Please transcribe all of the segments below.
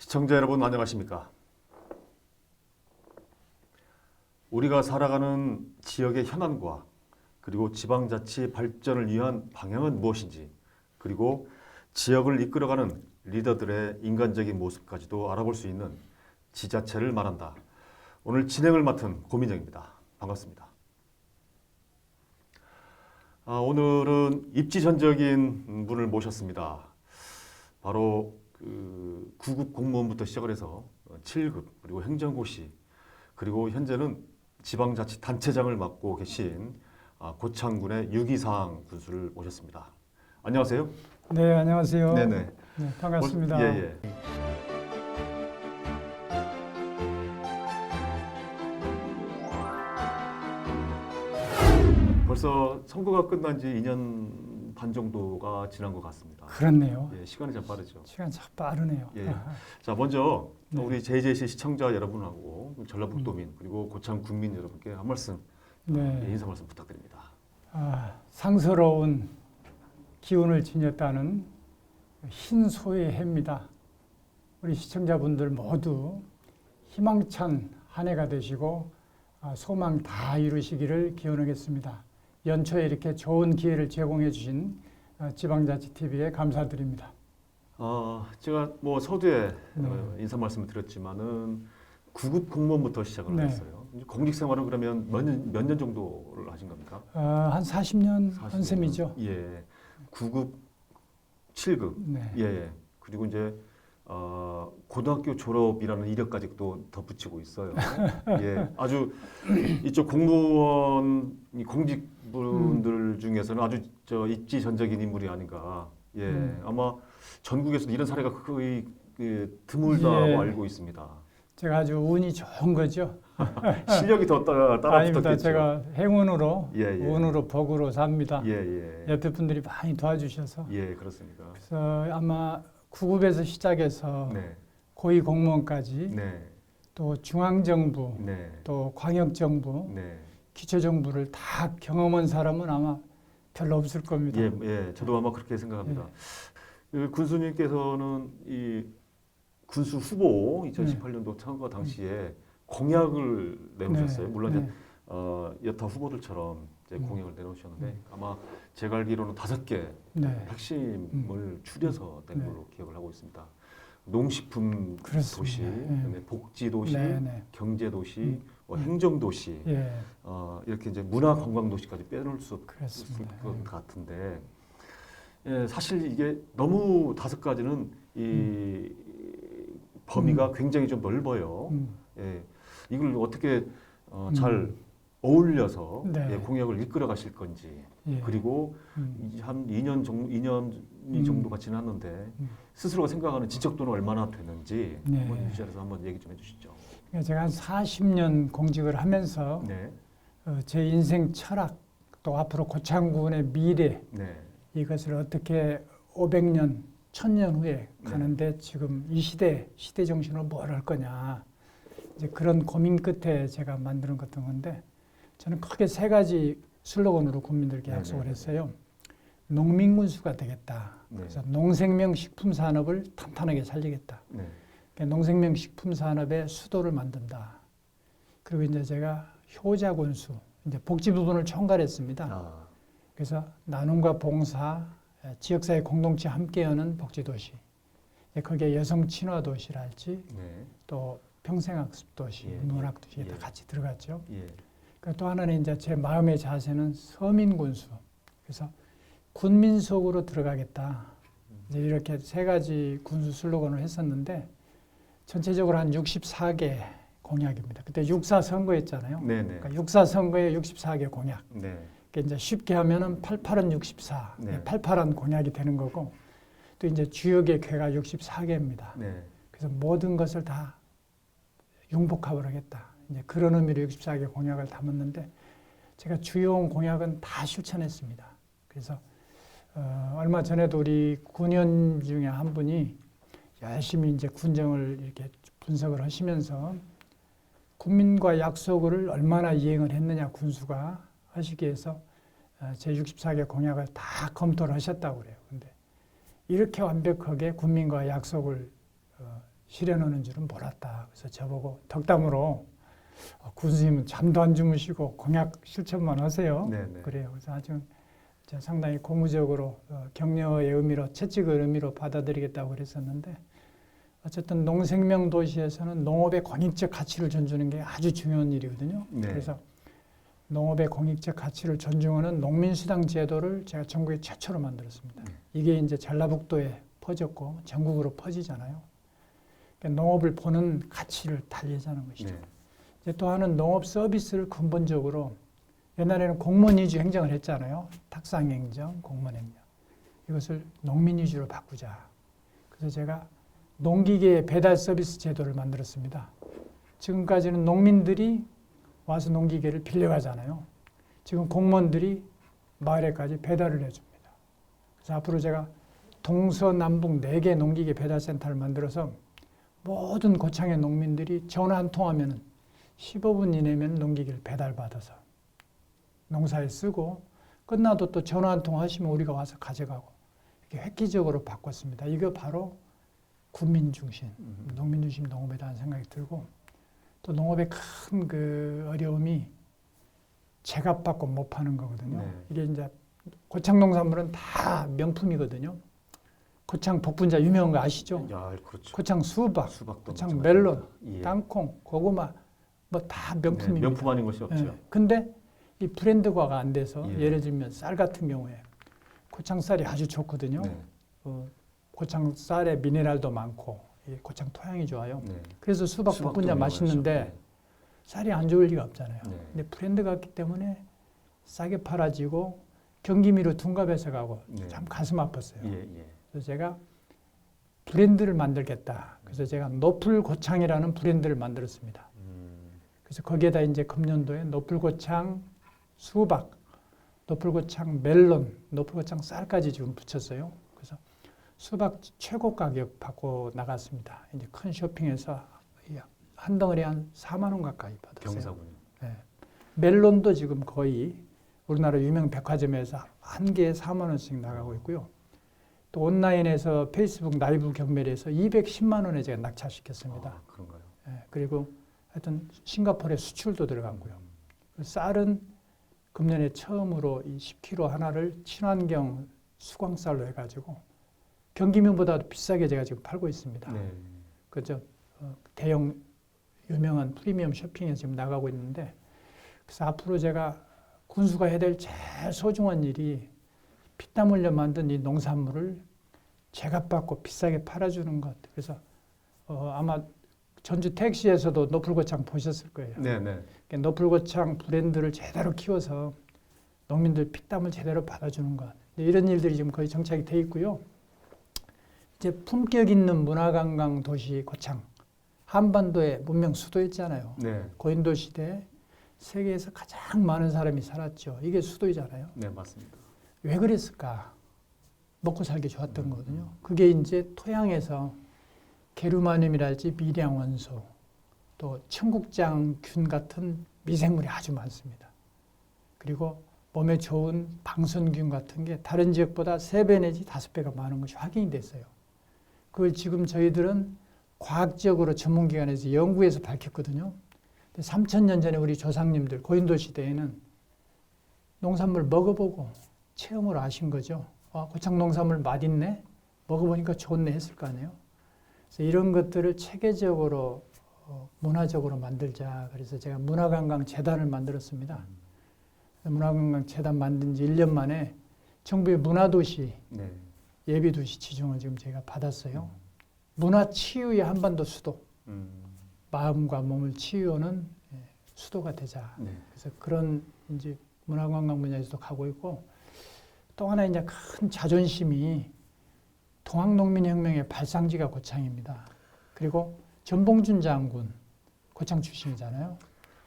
시청자 여러분 안녕하십니까? 우리가 살아가는 지역의 현안과 그리고 지방자치 발전을 위한 방향은 무엇인지, 그리고 지역을 이끌어가는 리더들의 인간적인 모습까지도 알아볼 수 있는 지자체를 말한다. 오늘 진행을 맡은 고민정입니다. 반갑습니다. 오늘은 입지전적인 분을 모셨습니다. 바로 그 9급 공무원부터 시작을 해서 7급 그리고 행정고시, 그리고 현재는 지방자치단체장을 맡고 계신 고창군의 유기상 군수를 모셨습니다. 안녕하세요. 네, 안녕하세요. 네네. 네, 반갑습니다. 예. 벌써 선거가 끝난 지 2년 반 정도가 지난 것 같습니다. 그렇네요. 예, 시간이 참 빠르죠. 시간 참 빠르네요. 예. 자, 먼저 네. 우리 JJC 시청자 여러분하고 전라북도민 그리고 고창 군민 여러분께 한 말씀, 네. 인사 말씀 부탁드립니다. 상스러운 기운을 지녔다는 흰 소의 해입니다. 우리 시청자분들 모두 희망찬 한 해가 되시고 소망 다 이루시기를 기원하겠습니다. 연초에 이렇게 좋은 기회를 제공해 주신 지방자치TV에 감사드립니다. 제가 뭐 서두에 네. 인사 말씀을 드렸지만은 9급 공무원부터 시작을 네. 했어요. 공직 생활은 그러면 몇 년 정도를 하신 겁니까? 한 40년 한 셈이죠. 예. 9급, 7급. 네. 예. 그리고 이제 고등학교 졸업이라는 이력까지 또 덧붙이고 있어요. 예. 아주 이쪽 공무원 공직분들 중에서는 아주 입지전적인 인물이 아닌가. 예. 아마 전국에서도 이런 사례가 거의 드물다고 예. 알고 있습니다. 제가 아주 운이 좋은 거죠. 실력이 더 따라 아닙니다. 붙었겠죠. 제가 행운으로, 예. 운으로, 복으로 삽니다. 예. 옆에 분들이 많이 도와주셔서. 예, 그렇습니까? 그래서 아마 9급에서 시작해서 네. 고위 공무원까지 네. 또 중앙정부, 네. 또 광역정부, 네. 기초정부를 다 경험한 사람은 아마 별로 없을 겁니다. 예. 저도 아마 그렇게 생각합니다. 그 군수님께서는 이 군수 후보 2018년도 선거 당시에 공약을 내놓으셨어요. 물론 이제 여타 후보들처럼 이제 공약을 내놓으셨는데 아마 제가 알기로는 5개 핵심을 추려서 낸 걸로 기억을 하고 있습니다. 농식품 그렇습니다. 도시, 네. 복지 도시, 네. 경제 도시, 행정 도시, 예. 이렇게 이제 문화 관광 도시까지 빼놓을 수 없을 그렇습니다. 것 같은데, 예, 사실 이게 너무 5가지는 이 범위가 굉장히 좀 넓어요. 예, 이걸 어떻게 잘 어울려서 네. 공약을 이끌어 가실 건지, 예. 그리고 한 2년이 정도가 지났는데 스스로가 생각하는 지적도는 얼마나 되는지 네. 한번 이 자리에서 한번 얘기 좀 해주시죠. 제가 한 40년 공직을 하면서 네, 제 인생 철학, 또 앞으로 고창군의 미래, 네, 이것을 어떻게 500년, 1000년 후에 가는데 지금 이 시대 정신으로 뭘 할 거냐. 이제 그런 고민 끝에 제가 만드는 것던 건데, 저는 크게 3가지 슬로건으로 국민들께 약속을 했어요. 농민군수가 되겠다. 그래서 농생명 식품 산업을 탄탄하게 살리겠다. 그러니까 농생명 식품 산업의 수도를 만든다. 그리고 이제 제가 효자군수, 이제 복지 부분을 총괄했습니다. 그래서 나눔과 봉사, 지역사회 공동체 함께하는 복지도시, 거기에 여성 친화 도시랄지, 또 평생학습 도시, 문학 도시가 다 같이 들어갔죠. 또 하나는 이제 제 마음의 자세는 서민군수. 그래서 군민 속으로 들어가겠다. 이제 이렇게 3가지 군수 슬로건을 했었는데 전체적으로 한 64개 공약입니다. 그때 6.4 선거였잖아요. 그러니까 6.4 선거에 64개 공약. 그러니까 이제 쉽게 하면은 88은 64, 88은 공약이 되는 거고, 또 이제 주역의 궤가 64개입니다. 그래서 모든 것을 다 융복합을 하겠다. 이제 그런 의미로 64개 공약을 담았는데, 제가 주요 공약은 다 실천했습니다. 그래서 얼마 전에도 우리 군의원 중에 한 분이 열심히 이제 군정을 이렇게 분석을 하시면서 국민과 약속을 얼마나 이행을 했느냐 군수가 하시기 위해서 제 64개 공약을 다 검토를 하셨다고 그래요. 근데 이렇게 완벽하게 국민과 약속을 실현하는 줄은 몰랐다. 그래서 저보고 덕담으로 군수님은 잠도 안 주무시고 공약 실천만 하세요. 네네. 그래요. 그래서 아주 상당히 고무적으로 격려의 의미로 채찍의 의미로 받아들이겠다고 그랬었는데 어쨌든 농생명 도시에서는 농업의 공익적 가치를 존중하는 게 아주 중요한 일이거든요. 네. 그래서 농업의 공익적 가치를 존중하는 농민수당 제도를 제가 전국에 최초로 만들었습니다. 이게 이제 전라북도에 퍼졌고 전국으로 퍼지잖아요. 그러니까 농업을 보는 가치를 달리자는 것이죠. 네. 이제 또 하나는 농업 서비스를 근본적으로 옛날에는 공무원 위주 행정을 했잖아요. 탁상 행정, 공무원 행정. 이것을 농민 위주로 바꾸자. 그래서 제가 농기계 배달 서비스 제도를 만들었습니다. 지금까지는 농민들이 와서 농기계를 빌려가잖아요. 지금 공무원들이 마을에까지 배달을 해줍니다. 그래서 앞으로 제가 동서남북 4개 농기계 배달센터를 만들어서 모든 고창의 농민들이 전화 한 통하면 15분 이내면 농기계를 배달받아서 농사에 쓰고 끝나도 또 전화 한 통 하시면 우리가 와서 가져가고 이렇게 획기적으로 바꿨습니다. 이거 바로 국민 중심, 농민 중심 농업이라는 생각이 들고 또 농업의 큰 그 어려움이 제값받고 못 파는 거거든요. 네. 이게 이제 고창 농산물은 다 명품이거든요. 고창 복분자 유명한 거 아시죠? 야, 그렇죠. 고창 수박, 수박도 고창 멜론, 예. 땅콩, 고구마 뭐 다 명품입니다. 네, 명품 아닌 것이 없죠. 예. 근데 이 브랜드화가 안 돼서 예. 예를 들면 쌀 같은 경우에 고창 쌀이 아주 좋거든요. 네. 고창 쌀에 미네랄도 많고 고창 토양이 좋아요. 네. 그래서 수박 수박도 복분자 맛있는데 유명하죠. 쌀이 안 좋을 리가 없잖아요. 네. 근데 브랜드가 있기 때문에 싸게 팔아지고 경기미로 둔갑해서 가고 네. 참 가슴 아팠어요. 예, 예. 그래서 제가 브랜드를 만들겠다. 그래서 제가 노플고창이라는 브랜드를 만들었습니다. 그래서 거기에다 이제 금년도에 노플고창 수박, 노플고창 멜론, 노플고창 쌀까지 지금 붙였어요. 그래서 수박 최고 가격 받고 나갔습니다. 이제 큰 쇼핑에서 한 덩어리 한 4만 원 가까이 받았어요. 경사군요. 네. 멜론도 지금 거의 우리나라 유명 백화점에서 한 개에 4만 원씩 나가고 있고요. 또 온라인에서 페이스북 라이브 경매에서 210만 원에 제가 낙찰시켰습니다. 아, 그런가요? 네. 그리고 하여튼 싱가포르에 수출도 들어갔고요. 쌀은 금년에 처음으로 이 10kg 하나를 친환경 수광쌀로 해가지고 경기면보다 비싸게 제가 지금 팔고 있습니다. 네. 그죠? 대형 유명한 프리미엄 쇼핑에 지금 나가고 있는데 그래서 앞으로 제가 군수가 해야 될 제일 소중한 일이 피땀 흘려 만든 이 농산물을 제값받고 비싸게 팔아주는 것. 그래서 아마 전주 택시에서도 노플고창 보셨을 거예요. 네, 네. 그러니까 노플고창 브랜드를 제대로 키워서 농민들 피땀을 제대로 받아주는 것. 이런 일들이 지금 거의 정착이 돼 있고요. 이제 품격 있는 문화관광 도시 고창. 한반도의 문명 수도였잖아요. 네. 고인도 시대에 세계에서 가장 많은 사람이 살았죠. 이게 수도이잖아요. 네, 맞습니다. 왜 그랬을까? 먹고 살기 좋았던 거거든요. 그게 이제 토양에서 게르마늄이랄지 미량원소, 또 청국장균 같은 미생물이 아주 많습니다. 그리고 몸에 좋은 방선균 같은 게 다른 지역보다 3배 내지 5배가 많은 것이 확인이 됐어요. 그걸 지금 저희들은 과학적으로 전문기관에서 연구해서 밝혔거든요. 3,000년 전에 우리 조상님들 고인도 시대에는 농산물 먹어보고 체험을 하신 거죠. 고창 농산물 맛있네? 먹어보니까 좋네 했을 거 아니에요. 그래서 이런 것들을 체계적으로 문화적으로 만들자. 그래서 제가 문화관광재단을 만들었습니다. 문화관광재단 만든 지 1년 만에 정부의 문화도시, 네. 예비도시 지정을 지금 제가 받았어요. 문화치유의 한반도 수도. 마음과 몸을 치유하는 수도가 되자. 네. 그래서 그런 이제 문화관광 분야에서도 가고 있고 또 하나 이제 큰 자존심이 동학농민혁명의 발상지가 고창입니다. 그리고 전봉준 장군 고창 출신이잖아요.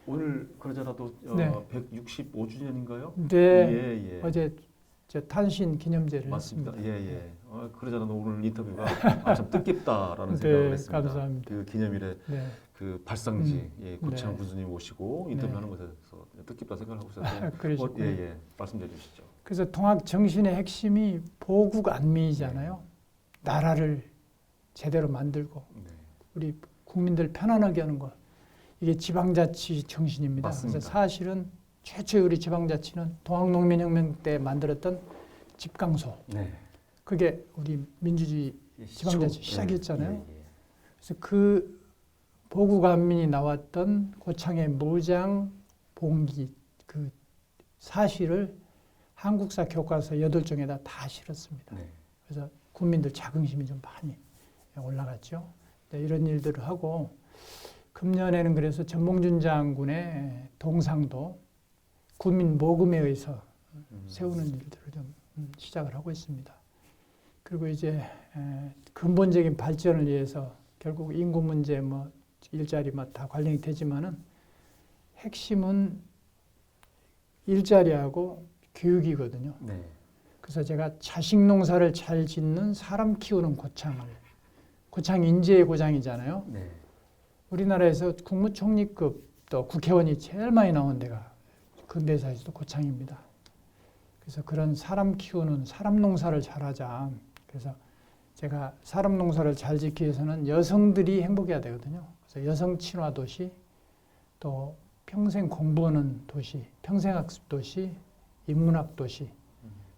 오늘 그러잖아도 네. 165주년인가요? 네. 예, 예. 어제 저 탄신 기념제를 맞습니다. 했습니다. 예, 예. 그러잖아 오늘 인터뷰가 참 뜻깊다라는 네, 생각을 했습니다. 감사합니다. 그 기념일에 네. 그 발상지 예, 고창 네. 군수님 모시고 인터뷰하는 것에서 뜻깊다 생각을 하고 있었는데 그러셨군요. 예, 예. 말씀해 주시죠. 그래서 동학 정신의 핵심이 보국 안미이잖아요. 나라를 제대로 만들고 네. 우리 국민들 편안하게 하는 것. 이게 지방자치 정신입니다. 맞습니다. 그래서 사실은 최초의 우리 지방자치는 동학농민혁명 때 만들었던 집강소. 네. 그게 우리 민주주의 지방자치 시작이었잖아요. 그래서 그 보구간민이 나왔던 고창의 무장 봉기 그 사실을 한국사 교과서 8종에다 다 실었습니다. 네. 그래서 국민들 자긍심이 좀 많이 올라갔죠. 네, 이런 일들을 하고 금년에는 그래서 전몽준 장군의 동상도 국민 모금에 의해서 세우는 일들을 좀 시작을 하고 있습니다. 그리고 이제 근본적인 발전을 위해서 결국 인구 문제 뭐 일자리 다 관련이 되지만은 핵심은 일자리하고 교육이거든요. 네. 그래서 제가 자식 농사를 잘 짓는 사람 키우는 고창이 인재의 고장이잖아요. 네. 우리나라에서 국무총리급 또 국회의원이 제일 많이 나온 데가 근대사에서도 고창입니다. 그래서 그런 사람 키우는 사람 농사를 잘하자. 그래서 제가 사람 농사를 잘 짓기 위해서는 여성들이 행복해야 되거든요. 그래서 여성 친화 도시, 또 평생 공부하는 도시, 평생학습 도시, 인문학 도시.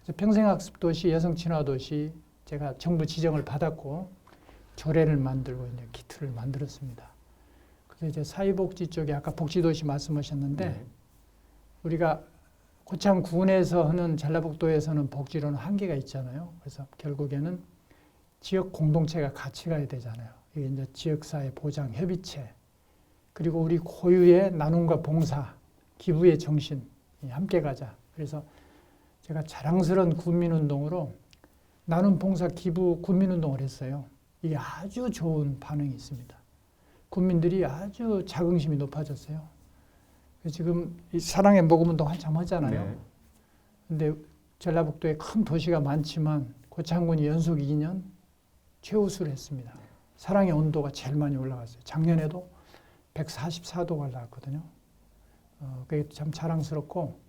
그래서 평생학습 도시, 여성 친화 도시 제가 정부 지정을 받았고 조례를 만들고 이제 기틀을 만들었습니다. 그래서 이제 사회복지 쪽에 아까 복지도시 말씀하셨는데 네. 우리가 고창군에서 하는 전라북도에서는 복지로는 한계가 있잖아요. 그래서 결국에는 지역 공동체가 같이 가야 되잖아요. 이게 이제 지역사회 보장 협의체 그리고 우리 고유의 나눔과 봉사, 기부의 정신 함께 가자. 그래서 제가 자랑스러운 군민운동으로 나눔, 봉사, 기부 군민운동을 했어요. 이게 아주 좋은 반응이 있습니다. 국민들이 아주 자긍심이 높아졌어요. 지금 이 사랑의 모금운동 한참 하잖아요. 네. 근데 전라북도에 큰 도시가 많지만 고창군이 연속 2년 최우수를 했습니다. 사랑의 온도가 제일 많이 올라갔어요. 작년에도 144도가 올라갔거든요. 그게 참 자랑스럽고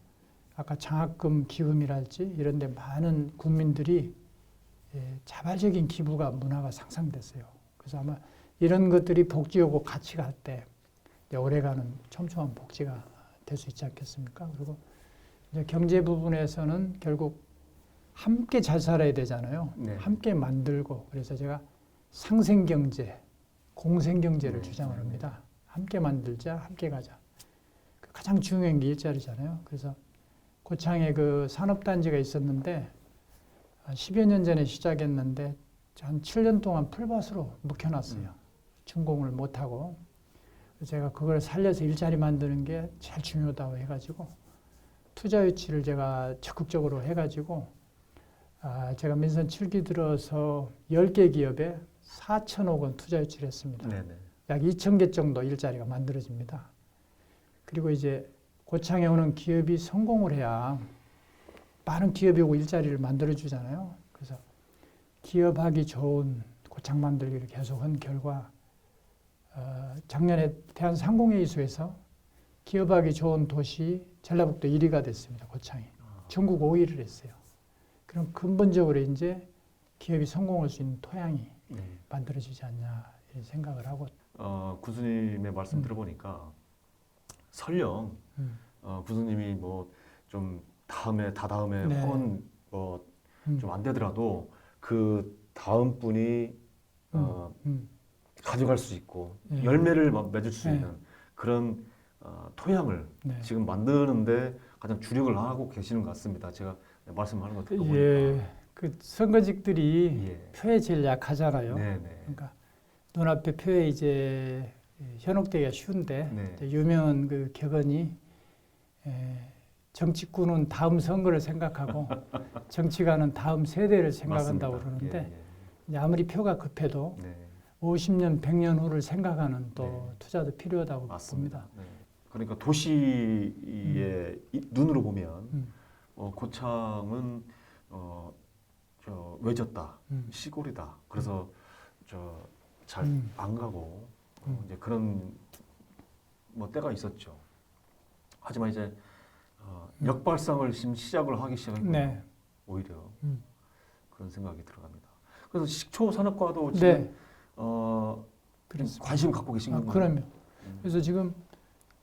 아까 장학금 기금이랄지 이런 데 많은 국민들이 자발적인 기부가 문화가 상상됐어요. 그래서 아마 이런 것들이 복지하고 같이 갈 때 오래가는 촘촘한 복지가 될 수 있지 않겠습니까? 그리고 이제 경제 부분에서는 결국 함께 잘 살아야 되잖아요. 네. 함께 만들고 그래서 제가 상생경제, 공생경제를 네. 주장을 합니다. 함께 만들자, 함께 가자. 가장 중요한 게 일자리잖아요. 그래서 고창에 그 산업단지가 있었는데 10여 년 전에 시작했는데 한 7년 동안 풀밭으로 묵혀놨어요. 준공을 못하고. 제가 그걸 살려서 일자리 만드는 게 제일 중요하다고 해가지고 투자 유치를 제가 적극적으로 해가지고 제가 민선 7기 들어서 10개 기업에 4천억 원 투자 유치를 했습니다. 네네. 약 2천 개 정도 일자리가 만들어집니다. 그리고 이제 고창에 오는 기업이 성공을 해야 많은 기업이 오고 일자리를 만들어주잖아요. 그래서 기업하기 좋은 고창 만들기를 계속한 결과 작년에 대한상공회의소에서 기업하기 좋은 도시 전라북도 1위가 됐습니다. 고창이. 전국 5위를 했어요. 그럼 근본적으로 이제 기업이 성공할 수 있는 토양이 네. 만들어지지 않냐 이런 생각을 하고. 군수님의 말씀 들어보니까 설령 군수님이 뭐 좀 다다음에 네. 혹은 뭐 좀 안 되더라도 그 다음 분이 가져갈 수 있고 네. 열매를 맺을 수 네. 있는 그런 토양을 네. 지금 만드는데 가장 주력을 하고 계시는 것 같습니다. 제가 말씀하는 거 듣고 보니까. 예, 그 선거직들이 예. 표에 제일 약하잖아요. 네네. 그러니까 눈앞에 표에 이제 현혹되기가 쉬운데 네. 이제 유명한 그 격언이 정치꾼은 다음 선거를 생각하고 정치가는 다음 세대를 생각한다고 맞습니다. 그러는데 예, 이제 아무리 표가 급해도 예. 네. 50년, 100년 후를 생각하는 또 네. 투자도 필요하다고 맞습니다. 봅니다. 네. 그러니까 도시의 눈으로 보면 고창은 외졌다, 시골이다. 그래서 잘 안 가고 이제 그런 뭐 때가 있었죠. 하지만 이제 역발상을 지금 시작을 하기 시작했고 네. 오히려 그런 생각이 들어갑니다. 그래서 식초 산업과도 지금 네. 그렇습니다. 관심 갖고 계신 건가요? 그럼요. 그래서 지금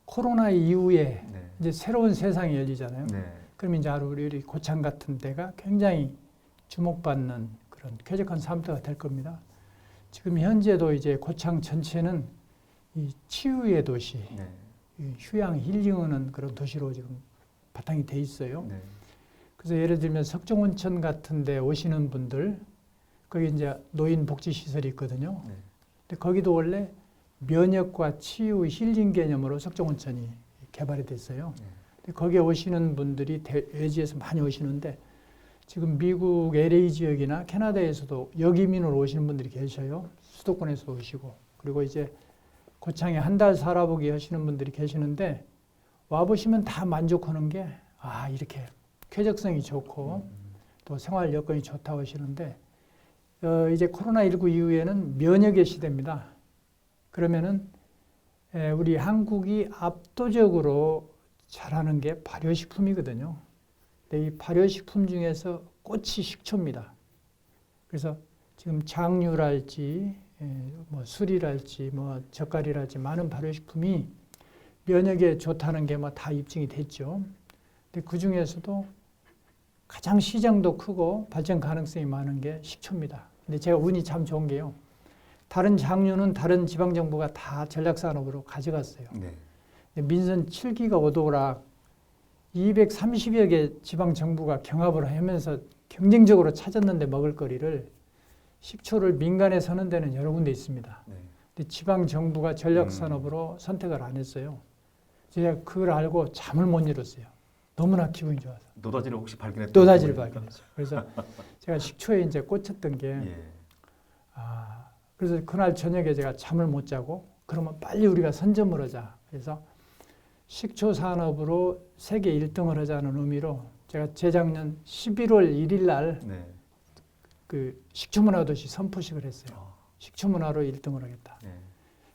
코로나 이후에 네. 이제 새로운 세상이 열리잖아요. 네. 그러면 이제 우리 고창 같은 데가 굉장히 주목받는 그런 쾌적한 삶터가 될 겁니다. 지금 현재도 이제 고창 전체는 이 치유의 도시, 네. 이 휴양 힐링하는 그런 도시로 지금 바탕이 돼 있어요. 네. 그래서 예를 들면 석정온천 같은 데 오시는 분들, 거기 이제 노인 복지 시설이 있거든요. 네. 근데 거기도 원래 면역과 치유 힐링 개념으로 석정온천이 개발이 됐어요. 네. 근데 거기에 오시는 분들이 외지에서 많이 오시는데 지금 미국 LA 지역이나 캐나다에서도 역이민으로 오시는 분들이 계셔요. 수도권에서 오시고. 그리고 이제 고창에 한 달 살아보기 하시는 분들이 계시는데 와보시면 다 만족하는 게 이렇게 쾌적성이 좋고 또 생활 여건이 좋다고 하시는데 이제 코로나19 이후에는 면역의 시대입니다. 그러면은 우리 한국이 압도적으로 잘하는 게 발효식품이거든요. 근데 이 발효식품 중에서 꽃이 식초입니다. 그래서 지금 장류랄지 뭐 술이랄지 뭐 젓갈이랄지 많은 발효식품이 면역에 좋다는 게 뭐 다 입증이 됐죠. 근데 그 중에서도 가장 시장도 크고 발전 가능성이 많은 게 식초입니다. 근데 제가 운이 참 좋은 게요. 다른 장류는 다른 지방정부가 다 전략산업으로 가져갔어요. 네. 근데 민선 7기가 오도락 230여 개 지방정부가 경합을 하면서 경쟁적으로 찾았는데 먹을거리를 식초를 민간에 서는 데는 여러 군데 있습니다. 네. 근데 지방정부가 전략산업으로 선택을 안 했어요. 제가 그걸 알고 잠을 못 이뤘어요. 너무나 기분이 좋아서. 노다지를 혹시 발견했던 노다지를 부분입니까? 발견했어요. 그래서 제가 식초에 이제 꽂혔던 게 예. 그래서 그날 저녁에 제가 잠을 못 자고 그러면 빨리 우리가 선점을 하자. 그래서 식초 산업으로 세계 1등을 하자는 의미로 제가 재작년 11월 1일 날 네. 그 식초문화도시 선포식을 했어요. 식초문화로 1등을 하겠다. 네.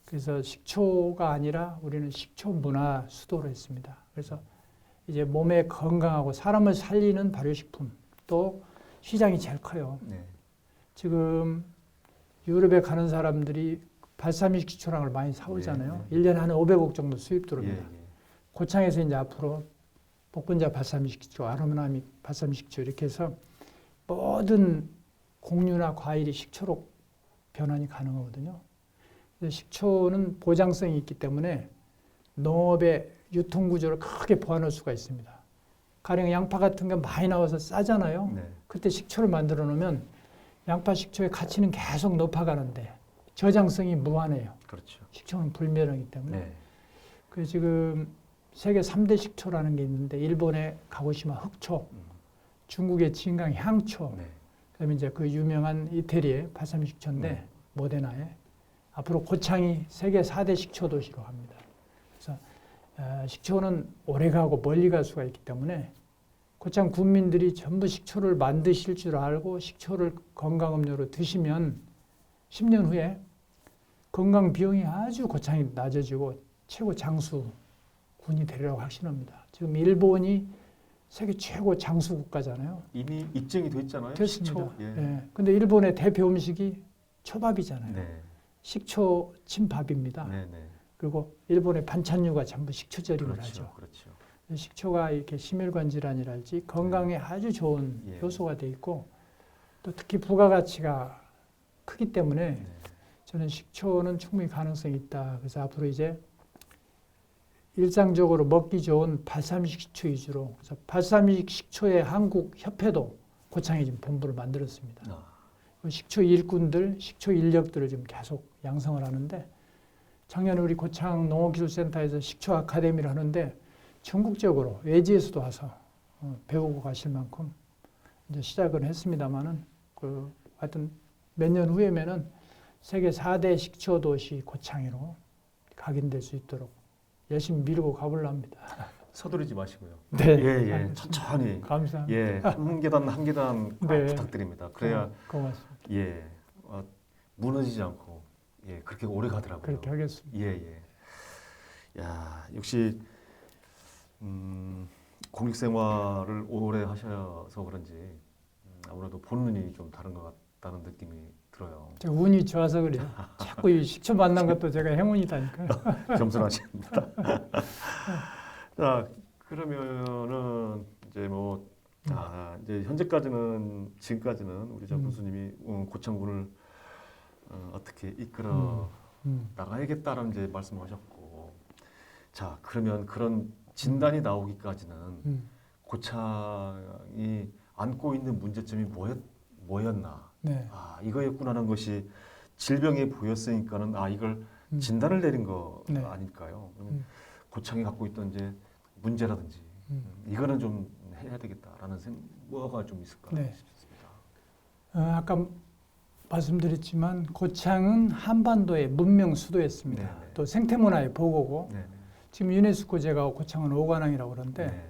그래서 식초가 아니라 우리는 식초문화 수도로 했습니다. 그래서 이제 몸에 건강하고 사람을 살리는 발효식품 또 시장이 제일 커요. 네. 지금 유럽에 가는 사람들이 발사믹 식초랑을 많이 사오잖아요. 1년에 한 500억 정도 수입 들어옵니다. 고창에서 이제 앞으로 복분자 발사믹 식초, 아로마믹 발사믹 식초 이렇게 해서 모든 곡류나 과일이 식초로 변환이 가능하거든요. 그래서 식초는 보장성이 있기 때문에 농업의 유통 구조를 크게 보완할 수가 있습니다. 가령 양파 같은 게 많이 나와서 싸잖아요. 네. 그때 식초를 만들어 놓으면 양파 식초의 가치는 계속 높아가는데 저장성이 무한해요. 그렇죠. 식초는 불멸하기 때문에. 네. 그 지금 세계 3대 식초라는 게 있는데 일본의 가고시마 흑초, 중국의 진강 향초, 네. 그다음에 이제 그 유명한 이태리의 발사믹 식초인데 모데나의 앞으로 고창이 세계 4대 식초 도시로 합니다. 그래서 식초는 오래가고 멀리 갈 수가 있기 때문에 고창 군민들이 전부 식초를 만드실 줄 알고 식초를 건강음료로 드시면 10년 후에 건강 비용이 아주 고창이 낮아지고 최고 장수 군이 되리라고 확신합니다. 지금 일본이 세계 최고 장수 국가잖아요. 이미 입증이 됐잖아요. 됐습니다. 식초. 예. 예. 근데 일본의 대표 음식이 초밥이잖아요. 네. 식초 침밥입니다. 네, 네. 그리고 일본의 반찬류가 전부 식초 절임을 그렇죠. 하죠. 그렇죠. 식초가 이렇게 심혈관 질환이랄지 건강에 아주 좋은 예. 효소가 돼 있고 또 특히 부가가치가 크기 때문에 네. 저는 식초는 충분히 가능성이 있다. 그래서 앞으로 이제 일상적으로 먹기 좋은 발사믹 식초 위주로 그래서 발사믹 식초의 한국 협회도 고창에 지금 본부를 만들었습니다. 식초 일꾼들, 식초 인력들을 지금 계속 양성을 하는데 작년에 우리 고창 농업기술센터에서 식초 아카데미를 하는데 전국적으로 외지에서도 와서 배우고 가실 만큼 이제 시작을 했습니다만은 하여튼 몇 년 후에면은 세계 4대 식초 도시 고창으로 각인될 수 있도록 열심히 밀고 가보려 합니다. 서두르지 마시고요. 네. 예, 예. 알겠습니다. 천천히. 감사합니다. 예. 한 계단 한 계단 네. 부탁드립니다. 그래야 고맙습니다. 예. 무너지지 않고 예, 그렇게 오래 가더라고요. 그렇게 하겠습니다. 예, 예. 야, 역시 공익 생활을 오래 하셔서 그런지 아무래도 본능이 좀 다른 것 같다는 느낌이 들어요. 들어요. 제가 운이 좋아서 그래요. 자꾸 이 식초 만난 것도 제가 행운이다니까요. 겸손하십니다. 자, 그러면은 이제 뭐 이제 현재까지는 지금까지는 우리 저 군수님이 고창군을 어떻게 이끌어 나가야겠다라는 이제 말씀하셨고, 자 그러면 그런 진단이 나오기까지는 고창이 안고 있는 문제점이 뭐였나? 네. 이거였구나라는 것이 질병이 보였으니까는 이걸 진단을 내린 거 네. 아닐까요? 그러면 고창이 갖고 있던 이제 문제라든지 이거는 좀 해야 되겠다라는 생각이 좀 있을까 네. 싶습니다. 아까 말씀드렸지만 고창은 한반도의 문명 수도였습니다. 네네. 또 생태문화의 보고고 네네. 지금 유네스코제가 고창은 오관왕이라고 그러는데 네.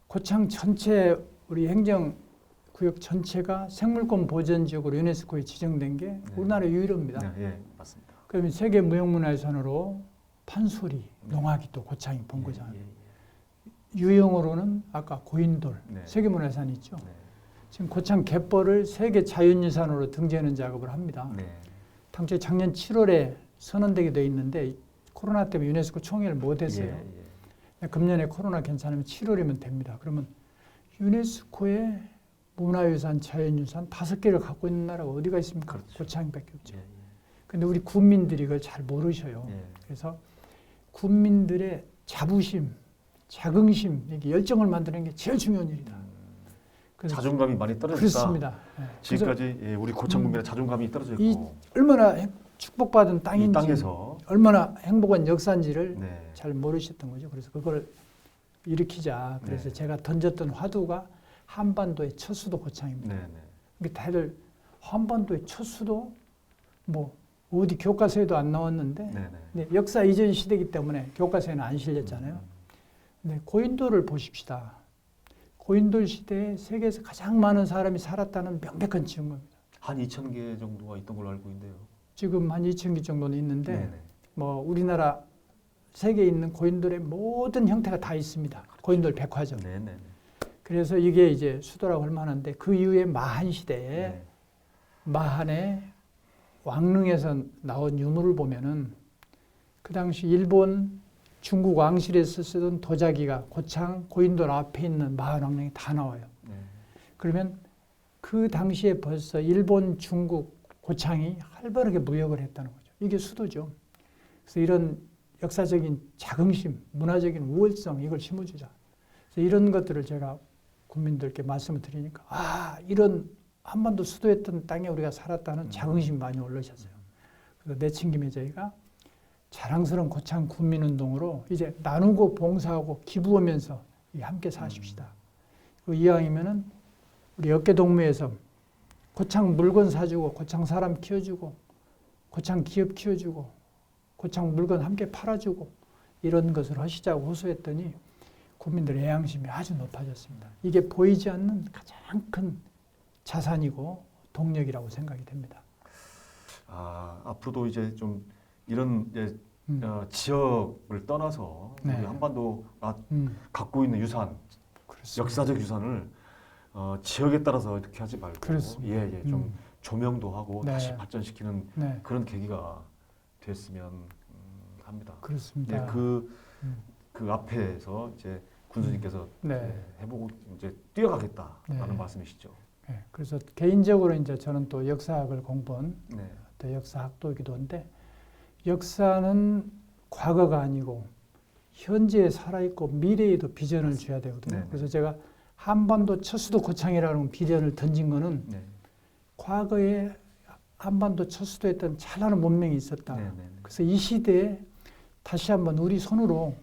고창 전체 우리 행정구역 전체가 생물권 보전지역으로 유네스코에 지정된 게 우리나라 유일입니다. 네, 예, 맞습니다. 그러면 세계 무형문화유산으로 판소리, 농악이 또 고창이 본 거잖아요. 유형으로는 아까 고인돌, 네. 세계문화유산이 있죠. 네. 지금 고창 갯벌을 세계 자연유산으로 등재하는 작업을 합니다. 네. 당초에 작년 7월에 선언되게 돼 있는데 코로나 때문에 유네스코 총회를 못했어요. 금년에 코로나 괜찮으면 7월이면 됩니다. 그러면 유네스코의 문화유산, 자연유산 5개를 갖고 있는 나라가 어디가 있습니까? 그렇죠. 고창밖에 없죠. 근데 우리 군민들이 그걸 잘 모르셔요. 그래서 군민들의 자부심, 자긍심, 이게 열정을 만드는 게 제일 중요한 일이다. 그래서 자존감이 많이 떨어졌다. 그렇습니다. 지금까지 우리 고창 국민의 자존감이 떨어져 이 있고 얼마나 축복받은 이 땅인지, 땅에서 얼마나 행복한 역사인지를 네. 잘 모르셨던 거죠. 그래서 그걸 일으키자. 그래서 제가 던졌던 화두가 한반도의 첫 수도 고창입니다. 그러니까 다들 한반도의 첫 수도 뭐 어디 교과서에도 안 나왔는데 근데 역사 이전 시대이기 때문에 교과서에는 안 실렸잖아요. 근데 고인돌을 보십시다. 고인돌 시대에 세계에서 가장 많은 사람이 살았다는 명백한 증거입니다. 한 2,000개 정도가 있던 걸로 알고 있는데요. 지금 한 2,000개 정도는 있는데 뭐 우리나라 세계에 있는 고인돌의 모든 형태가 다 있습니다. 고인돌 백화점. 그래서 이게 이제 수도라고 할 만한데 그 이후에 마한 시대에 마한의 왕릉에서 나온 유물을 보면은 그 당시 일본, 중국 왕실에서 쓰던 도자기가 고창 고인돌 앞에 있는 마한 왕릉에 다 나와요. 그러면 그 당시에 벌써 일본, 중국, 고창이 활발하게 무역을 했다는 거죠. 이게 수도죠. 그래서 이런 역사적인 자긍심, 문화적인 우월성 이걸 심어주자. 그래서 이런 것들을 제가 국민들께 말씀을 드리니까 이런 한반도 수도였던 땅에 우리가 살았다는 자긍심이 많이 올라오셨어요. 그래서 내친 김에 저희가 자랑스러운 고창 군민운동으로 이제 나누고 봉사하고 기부하면서 함께 사십시다. 이왕이면은 우리 역계동무에서 고창 물건 사주고 고창 사람 키워주고 고창 기업 키워주고 고창 물건 함께 팔아주고 이런 것을 하시자고 호소했더니 국민들의 애양심이 아주 높아졌습니다. 이게 보이지 않는 가장 큰 자산이고 동력이라고 생각이 됩니다. 앞으로도 이제 좀 이런 이제 지역을 떠나서 우리 한반도가 갖고 있는 유산, 그렇습니다. 역사적 유산을 지역에 따라서 이렇게 하지 말고 좀 조명도 하고 다시 발전시키는 그런 계기가 됐으면 합니다. 그렇습니다. 그 앞에서 이제 군수님께서 해보고 이제 뛰어가겠다라는 말씀이시죠. 그래서 개인적으로 이제 저는 또 역사학을 공부한 또 역사학도이기도 한데 역사는 과거가 아니고 현재에 살아있고 미래에도 비전을 줘야 되거든요. 그래서 제가 한반도 첫 수도 고창이라는 비전을 던진 거는 과거에 한반도 첫 수도였던 찬란한 문명이 있었다. 그래서 이 시대에 다시 한번 우리 손으로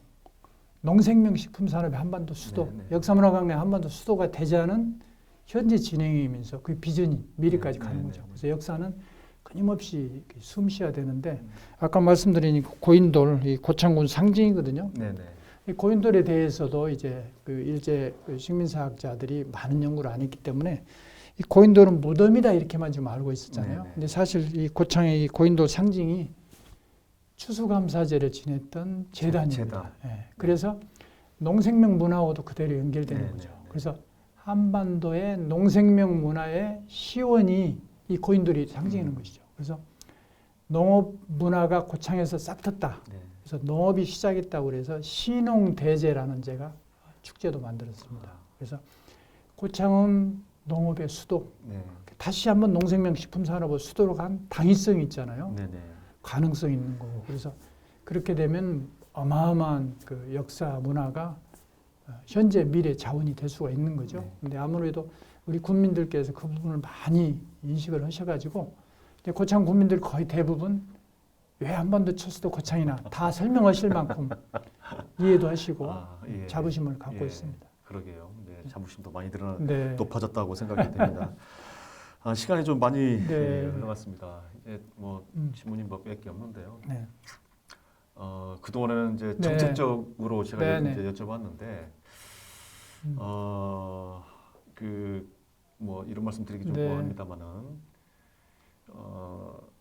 농생명식품 산업의 한반도 수도, 역사문화관광의 한반도 수도가 되자는 현재 진행이면서 그 비전이 미래까지 가는 거죠. 그래서 역사는 끊임없이 숨 쉬어야 되는데 아까 말씀드린 고인돌, 이 고창군 상징이거든요. 이 고인돌에 대해서도 이제 그 일제 식민사학자들이 많은 연구를 안 했기 때문에 이 고인돌은 무덤이다 이렇게만 좀 알고 있었잖아요. 근데 사실 이 고창의 이 고인돌 상징이 추수감사제를 지냈던 제단입니다. 그래서 농생명 문화하고도 그대로 연결되는 거죠. 그래서 한반도의 농생명 문화의 시원이 이 고인돌이 상징하는 것이죠. 그래서 농업 문화가 고창에서 싹텄다. 네. 그래서 농업이 시작했다고 그래서 신농대제라는 제가 축제도 만들었습니다. 그래서 고창은 농업의 수도, 네. 다시 한번 농생명식품 산업의 수도로 간 당위성이 있잖아요. 네. 네. 가능성이 있는 거고. 그래서 그렇게 되면 어마어마한 그 역사 문화가 현재 미래 자원이 될 수가 있는 거죠. 네. 근데 아무래도 우리 국민들께서 그 부분을 많이 인식을 하셔가지고 이제 고창 국민들 거의 대부분 왜 한반도 첫 수도 고창이나 다 설명하실 만큼 이해도 하시고 예. 자부심을 갖고 예. 있습니다. 그러게요. 네, 자부심도 많이 네. 높아졌다고 생각이 됩니다. 시간이 좀 많이 네. 흘러갔습니다. 이제 뭐 신부님 밖에 없는데요. 네. 그동안에는 이제 네. 정책적으로 제가 네, 네. 이제 여쭤봤는데 그 뭐 이런 말씀 드리기 좀 네. 뭐합니다만은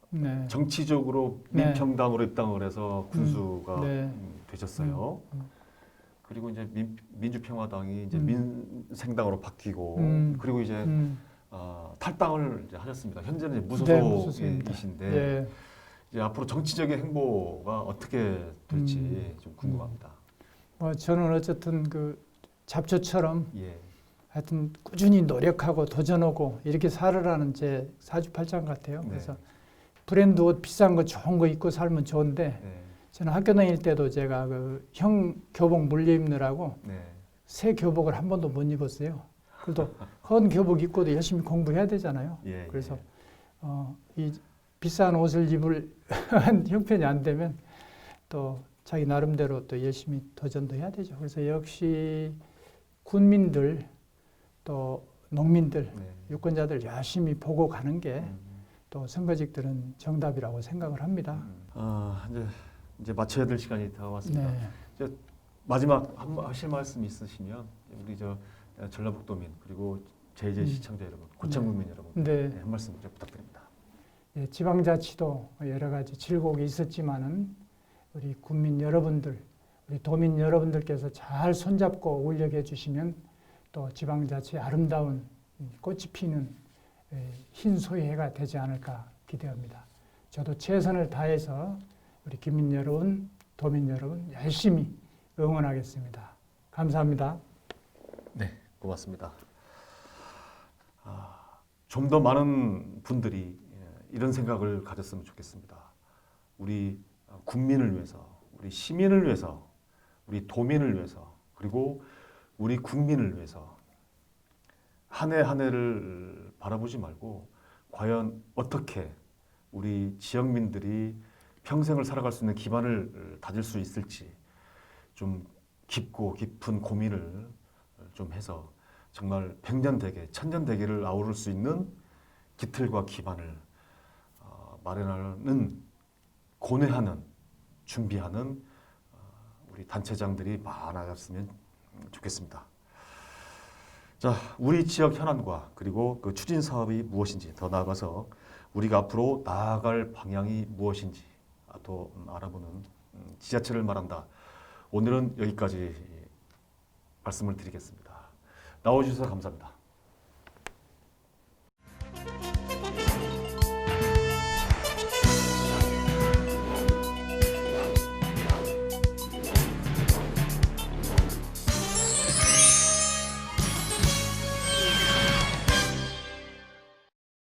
네. 정치적으로 네. 민평당으로 입당을 해서 군수가 네. 되셨어요. 그리고 이제 민주평화당이 이제 음. 민생당으로 바뀌고 그리고 이제 탈당을 이제 하셨습니다. 현재는 이제 네, 무소속입니다. 무소속이신데 예. 이제 앞으로 정치적인 행보가 어떻게 될지 좀 궁금합니다. 뭐 저는 어쨌든 그 잡초처럼 예. 하여튼 꾸준히 노력하고 도전하고 이렇게 살으라는 제 사주팔장 같아요. 네. 그래서 브랜드 옷 비싼 거 좋은 거 입고 살면 좋은데 네. 저는 학교 다닐 때도 제가 그 형 교복 물려 입느라고 네. 새 교복을 한 번도 못 입었어요. 그래도 헌 교복 입고도 열심히 공부해야 되잖아요. 예. 그래서 이 비싼 옷을 입을 형편이 안 되면 또 자기 나름대로 또 열심히 도전도 해야 되죠. 그래서 역시 군민들 또 농민들, 네. 유권자들 열심히 보고 가는 게 또 선거직들은 정답이라고 생각을 합니다. 이제 마쳐야 될 시간이 다가왔습니다. 네. 마지막 하실 말씀 있으시면 우리 전라북도민 그리고 제 시청자 여러분, 고창 국민 여러분 네. 한 말씀 좀 부탁드립니다. 예, 지방자치도 여러 가지 질곡이 있었지만은 우리 국민 여러분들, 우리 도민 여러분들께서 잘 손잡고 울력해 주시면 또 지방자치의 아름다운 꽃이 피는 흰 소희해가 되지 않을까 기대합니다. 저도 최선을 다해서 우리 국민 여러분, 도민 여러분 열심히 응원하겠습니다. 감사합니다. 네, 고맙습니다. 좀 더 많은 분들이 이런 생각을 가졌으면 좋겠습니다. 우리 국민을 위해서, 우리 시민을 위해서, 우리 도민을 위해서, 그리고 우리 국민을 위해서 한 해 한 해를 바라보지 말고 과연 어떻게 우리 지역민들이 평생을 살아갈 수 있는 기반을 다질 수 있을지 좀 깊고 깊은 고민을 좀 해서 정말 백년대계, 천년대계를 아우를 수 있는 기틀과 기반을 마련하는, 고뇌하는, 준비하는 우리 단체장들이 많아졌으면 좋겠습니다. 자, 우리 지역 현안과 그리고 그 추진 사업이 무엇인지, 더 나아가서 우리가 앞으로 나아갈 방향이 무엇인지 더 알아보는 지자체를 말한다. 오늘은 여기까지 말씀을 드리겠습니다. 나와주셔서 감사합니다.